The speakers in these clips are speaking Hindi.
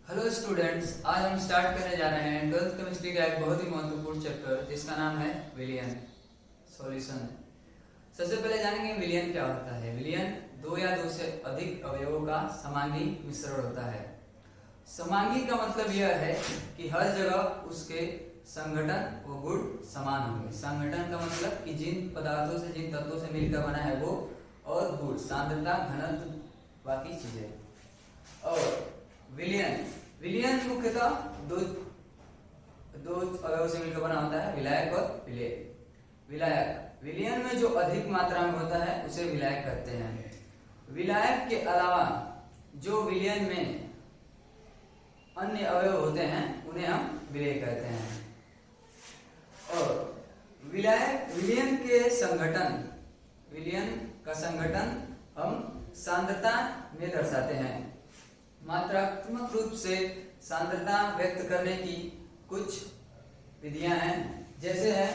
हेलो स्टूडेंट्स, आज हम स्टार्ट करने जा रहे हैं 12th केमिस्ट्री का एक बहुत ही महत्वपूर्ण चैप्टर जिसका नाम है विलयन सॉल्यूशन। सबसे पहले जानेंगे विलयन क्या होता है। विलयन दो या दो से अधिक अवयवों का समांगी मिश्रण होता है। समांगी का मतलब यह है कि हर जगह उसके संगठन व गुण समान होंगे। संगठन का मतलब कि जिन पदार्थों से जिन तत्वों से मिलकर बना है वो, और गुण सांद्रता, घनत्व, बाकी चीजें। और विलयन मुख्यतः दो अवयवों से मिलकर बना होता है, विलायक और विलायक। विलयन में जो अधिक मात्रा में होता है उसे विलायक कहते हैं। विलायक के अलावा जो विलयन में अन्य अवयव होते हैं उन्हें हम विलेय कहते हैं। और विलयन का संगठन हम सांद्रता में दर्शाते हैं। मात्रात्मक रूप से सांद्रता व्यक्त करने की कुछ विधियां हैं, जैसे है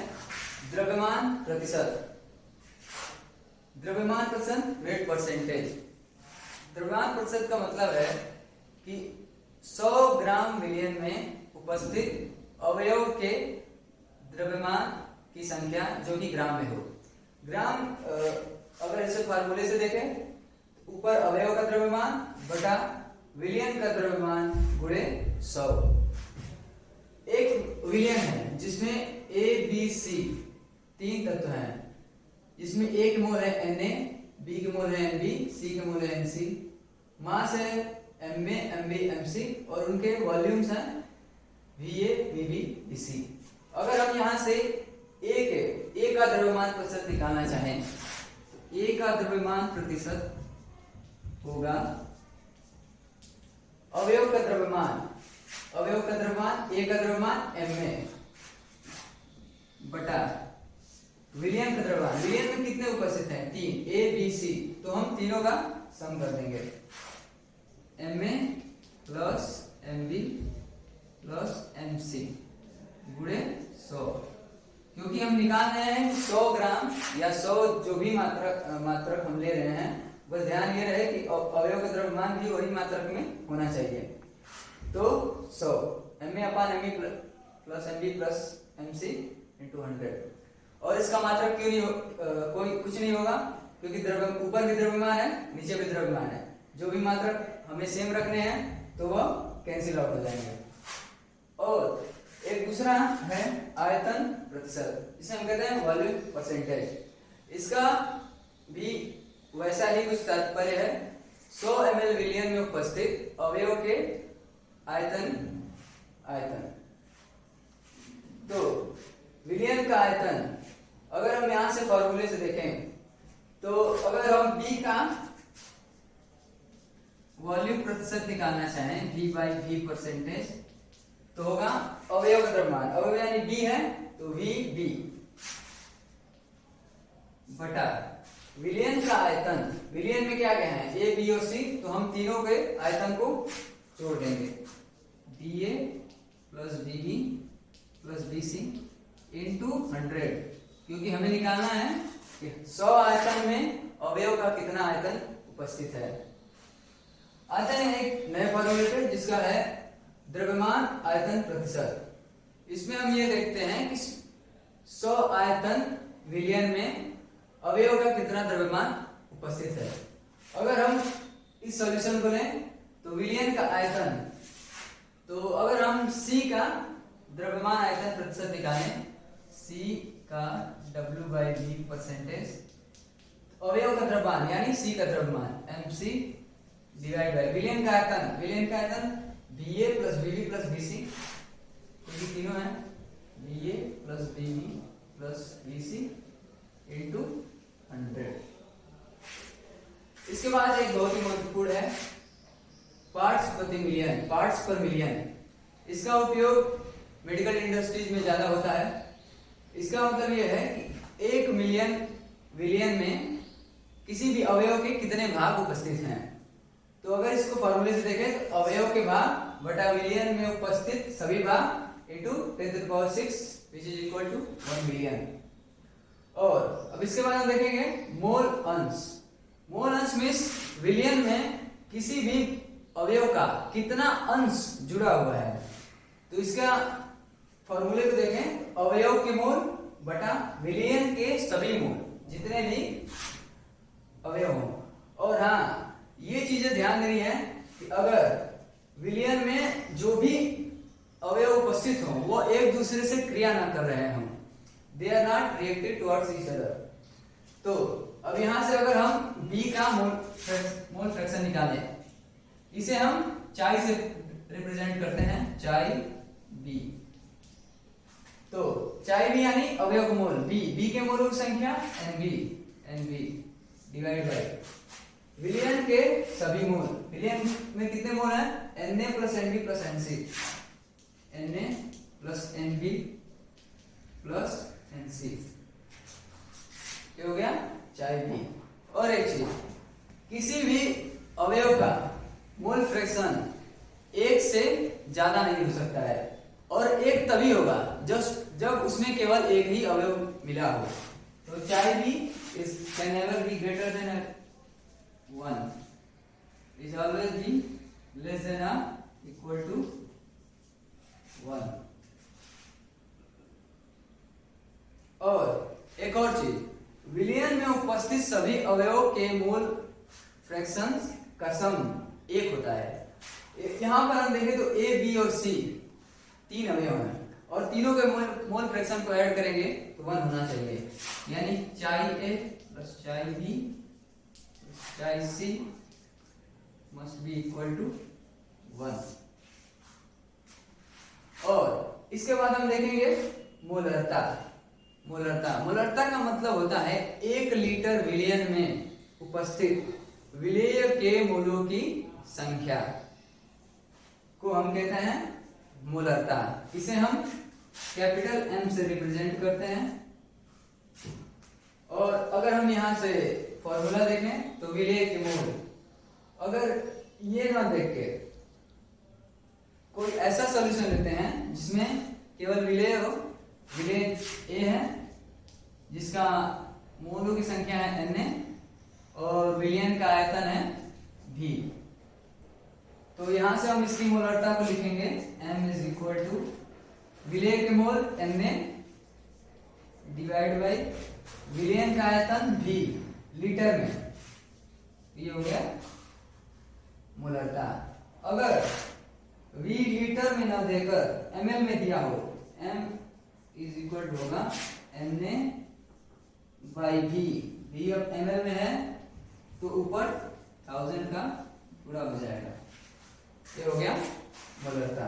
द्रव्यमान प्रतिशत, वेट परसेंटेज। द्रव्यमान प्रतिशत का मतलब है कि 100 ग्राम विलयन में उपस्थित अवयव के द्रव्यमान की संख्या जो कि ग्राम में हो। ग्राम अगर ऐसे फार्मूले से देखें, ऊपर अवयव का द्रव्यमान बटा विलयन का द्रव्यमान गुणे 100। एक विलयन है जिसमें ए बी सी तीन तत्व हैं, जिसमें ए के मोल है Na, बी के मोल है Nb, सी के मोल है Nc, मास है Ma, Mb, Mc और उनके वॉल्यूम्स हैं Va, Vb, Vc। अगर हम यहां से ए का द्रव्यमान प्रतिशत निकालना चाहें, ए का द्रव्यमान प्रतिशत होगा अवयव का द्रव्यमान ए का द्रव्यमान Ma बटा विलयन का द्रव्यमान। विलयन में कितने उपस्थित हैं? 3, A, B, C, तो हम तीनों का सम कर देंगे। Ma plus Mb plus Mc गुणे 100, क्योंकि हम निकाल रहे हैं 100 ग्राम या 100 जो भी मात्रक हम ले रहे हैं, बस ध्यान ये रहे कि अवयव का द्रव्यमान भी वही मात्रक में होना चाहिए। तो 100 Ma/Me plus Mb plus Mc into 100। और इसका मात्रक क्यों नहीं कोई कुछ नहीं होगा, क्योंकि ऊपर भी द्रव्यमान है, नीचे भी द्रव्यमान है। जो भी मात्रक हमें सेम रखने हैं तो वह कैंसिल आउट हो जाएंगे। और एक दूसरा है आयतन प्रतिशत, इसे हम कहते हैं वॉल्यूम परसेंटेज। इसका भी वैसा ही कुछ तात्पर्य है। 100 ml विलयन में उपस्थित अवयव के आयतन। तो विलयन का आयतन अगर हम यहां से फॉर्मूले से देखें, तो अगर हम B का वॉल्यूम प्रतिशत निकालना चाहें, V/V परसेंटेज, तो होगा अवयव का द्रव्यमान, अवयव यानी B है तो VB बटा विलयन का आयतन। विलयन में क्या क्या है? A, B और C, तो हम तीनों के आयतन को जोड़ देंगे। BA plus BB plus BC into 100, क्योंकि हमें निकालना है कि 100 आयतन में अवयव का कितना आयतन उपस्थित है। आते हैं एक नए फॉर्मूले पे जिसका है द्रव्यमान आयतन प्रतिशत। इसमें हम ये देखते हैं कि 100 आयतन विलयन में अवयव का कितना द्रव्यमान उपस्थित है। अगर हम इस सॉल्यूशन को लें तो विलयन का आयतन, तो अगर हम C का द्रव्यमान आयतन प्रतिशत निकालें, C का W/V परसेंटेज, अवयव का द्रव्यमान यानी C का द्रव्यमान Mc डिवाइड बाय विलयन का आयतन Va plus Vb plus Vc, क्योंकि तीनों है Va plus Vb plus Vc into 100। इसके बाद एक बहुत ही महत्वपूर्ण है पार्ट्स पर मिलियन। इसका उपयोग मेडिकल इंडस्ट्रीज में ज्यादा होता है। इसका मतलब यह है कि 1 मिलियन विलयन में किसी भी अवयव के कितने भाग उपस्थित हैं। तो अगर इसको फॉर्मूले से देखें तो अवयव के भाग बटा विलयन में उपस्थित सभी भाग into 10⁶ which is equal to 1 million. और अब इसके बाद हम देखेंगे मोल अंश। मोल अंश मीन्स विलयन में किसी भी अवयव का कितना अंश जुड़ा हुआ है। तो इसका फॉर्मूले को देखें, अवयव के मोल बटा विलयन के सभी मोल, जितने भी अवयव हों। और हाँ, ये चीजें ध्यान देनी है कि अगर विलयन में जो भी अवयव उपस्थित हो वो एक दूसरे से क्रिया ना कर रहे हों, they are not reacted towards each other. तो अब यहां से अगर हम B का मोल फ्रैक्शन निकालें, इसे हम चाई से रिप्रेजेंट करते हैं, चाई B। तो चाई B यानी अवयव का मोल B के मोलों की संख्या NB डिवाइड बाय विलयन के सभी मोल। विलयन में कितने मोल हैं? Na plus NB plus NC, Na plus NB plus NC, क्या हो गया? चाई B। और एक चीज, किसी भी अवयव का मोल फ्रैक्शन एक से ज्यादा नहीं हो सकता है, और एक तभी होगा जब उसमें केवल एक ही अवयव मिला हो। तो चाई B can never be greater than 1, is always be less than और इक्वल टू 1। और एक और चीज, विलयन में उपस्थित सभी अवयवों के मोल फ्रैक्शंस का सम एक होता है। यहां पर हम देखें तो A, B और C तीन अवयव हैं, और तीनों के मोल फ्रैक्शन को ऐड करेंगे तो 1 होना चाहिए। यानी chi A plus chi B plus chi C must be equal to 1। और इसके बाद हम देखेंगे मोलरता। मोलरता का मतलब होता है 1 लीटर विलयन में उपस्थित विलेय के मोलों की संख्या को हम कहते हैं मोलरता। इसे हम कैपिटल M से रिप्रेजेंट करते हैं। और अगर हम यहां से फॉर्मूला देखें तो विलेय के मोल, अगर ये ना देख के कोई ऐसा सॉल्यूशन लेते हैं जिसमें केवल विलेय हो, विलेय A है जिसका मोलों की संख्या है Na और विलयन का आयतन है V, तो यहां से हम इसकी मोलरता को लिखेंगे M इज इक्वल टू विलय के मोल Na डिवाइड बाय विलयन का आयतन V लीटर में, ये हो गया मोलरता। अगर V लीटर में ना देकर ml में दिया हो, M इज इक्वल टू होगा Na बाई V अब ml में है तो ऊपर 1000 का पूरा हो जाएगा, ये हो गया मोलरता।